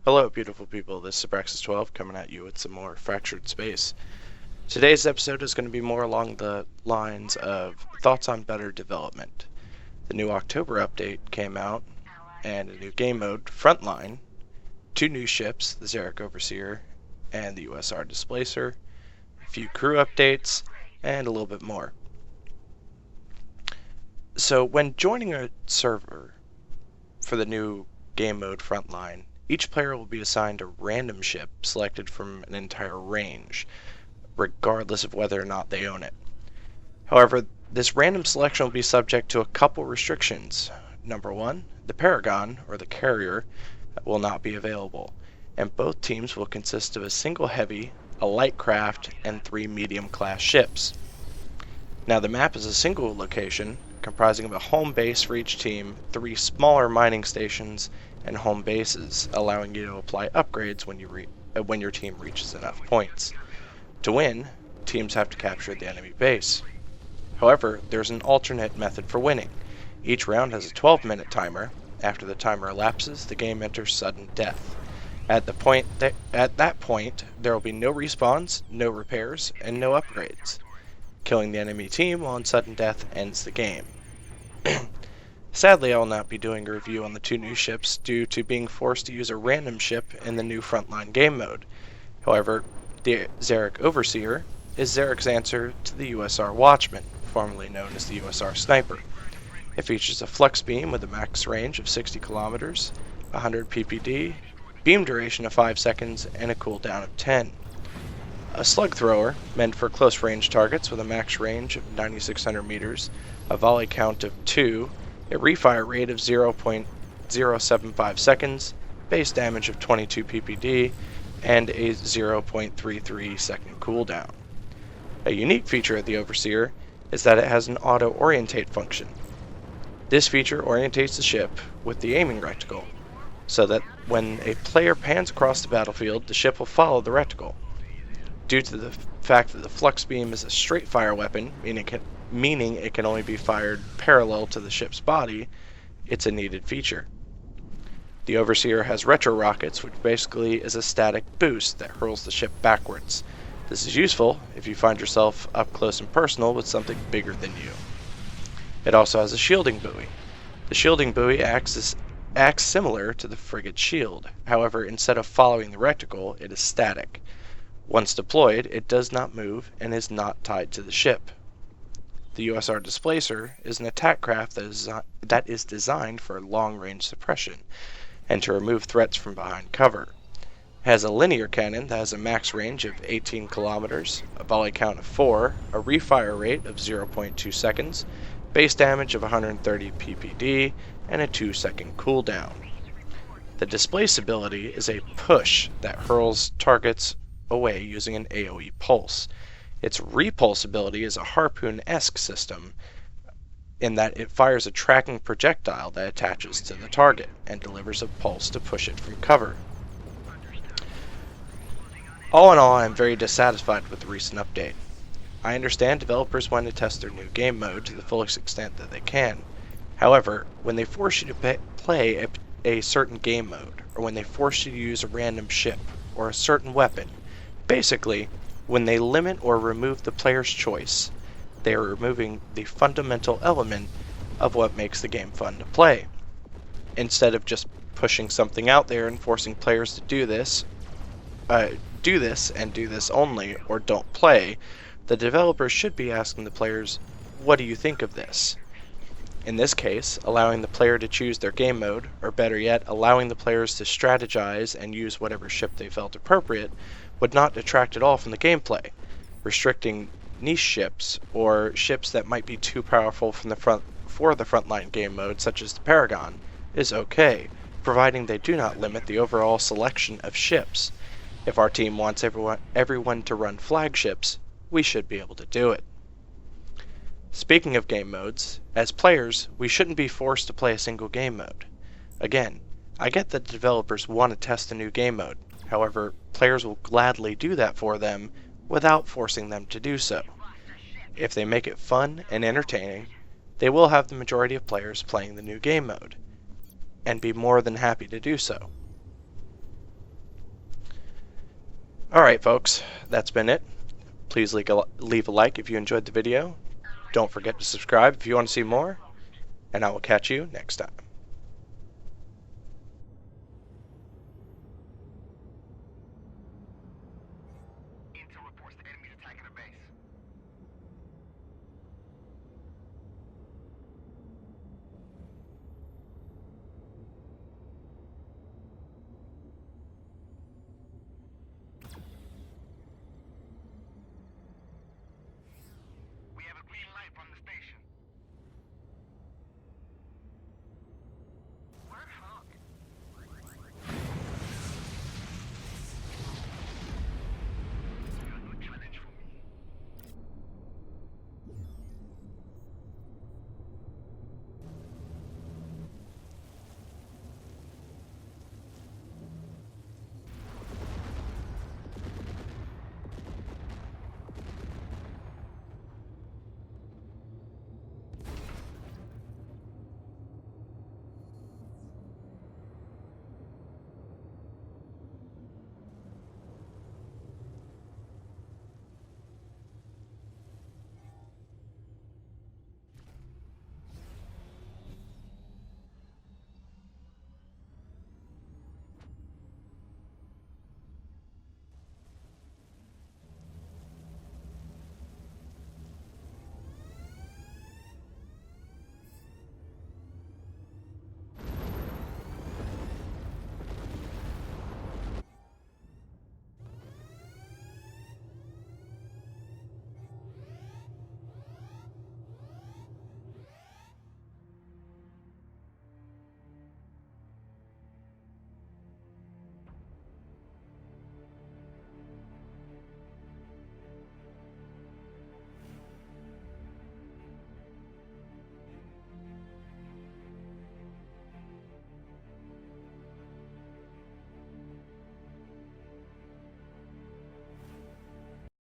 Hello, beautiful people. This is Abraxas12 coming at you with some more Fractured Space. Today's episode is going to be more along the lines of thoughts on better development. The new October update came out, and a new game mode, Frontline, 2 new ships, the Xeric Overseer and the USR Displacer, a few crew updates, and a little bit more. So when joining a server for the new game mode Frontline, each player will be assigned a random ship selected from an entire range, regardless of whether or not they own it. However, this random selection will be subject to a couple restrictions. Number 1, the Paragon, or the carrier, will not be available, and both teams will consist of a single heavy, a light craft, and 3 medium-class ships. Now the map is a single location, comprising of a home base for each team, 3 smaller mining stations, and home bases, allowing you to apply upgrades when your team reaches enough points. To win, teams have to capture the enemy base. However, there's an alternate method for winning. Each round has a 12-minute timer. After the timer elapses, the game enters sudden death. At that point, there will be no respawns, no repairs, and no upgrades. Killing the enemy team while in sudden death ends the game. Sadly, I will not be doing a review on the 2 new ships due to being forced to use a random ship in the new Frontline game mode. However, the Xeric Overseer is Xeric's answer to the USR Watchman, formerly known as the USR Sniper. It features a flux beam with a max range of 60 kilometers, 100 PPD, beam duration of 5 seconds, and a cooldown of 10. A slug thrower, meant for close range targets with a max range of 9,600 meters, a volley count of 2, a refire rate of 0.075 seconds, base damage of 22 PPD, and a 0.33 second cooldown. A unique feature of the Overseer is that it has an auto-orientate function. This feature orientates the ship with the aiming reticle, so that when a player pans across the battlefield, the ship will follow the reticle. Due to the fact that the flux beam is a straight fire weapon, meaning it can only be fired parallel to the ship's body, it's a needed feature. The Overseer has retro rockets, which basically is a static boost that hurls the ship backwards. This is useful if you find yourself up close and personal with something bigger than you. It also has a shielding buoy. The shielding buoy acts similar to the frigate's shield. However, instead of following the reticle, it is static. Once deployed, it does not move and is not tied to the ship. The USR Displacer is an attack craft that is designed for long-range suppression and to remove threats from behind cover. It has a linear cannon that has a max range of 18 kilometers, a volley count of 4, a refire rate of 0.2 seconds, base damage of 130 PPD, and a 2-second cooldown. The Displace ability is a push that hurls targets away using an AoE pulse. Its repulse ability is a harpoon-esque system in that it fires a tracking projectile that attaches to the target and delivers a pulse to push it from cover. All in all, I am very dissatisfied with the recent update. I understand developers want to test their new game mode to the fullest extent that they can. However, when they force you to play a certain game mode, or when they force you to use a random ship or a certain weapon, basically, when they limit or remove the player's choice, they are removing the fundamental element of what makes the game fun to play. Instead of just pushing something out there and forcing players to do this and do this only, or don't play, the developers should be asking the players, what do you think of this? In this case, allowing the player to choose their game mode, or better yet, allowing the players to strategize and use whatever ship they felt appropriate, would not detract at all from the gameplay. Restricting niche ships, or ships that might be too powerful for the frontline game mode, such as the Paragon, is okay, providing they do not limit the overall selection of ships. If our team wants everyone to run flagships, we should be able to do it. Speaking of game modes, as players, we shouldn't be forced to play a single game mode. Again, I get that developers want to test a new game mode. However, players will gladly do that for them without forcing them to do so. If they make it fun and entertaining, they will have the majority of players playing the new game mode, and be more than happy to do so. Alright folks, that's been it. Please leave a like if you enjoyed the video. Don't forget to subscribe if you want to see more, and I will catch you next time.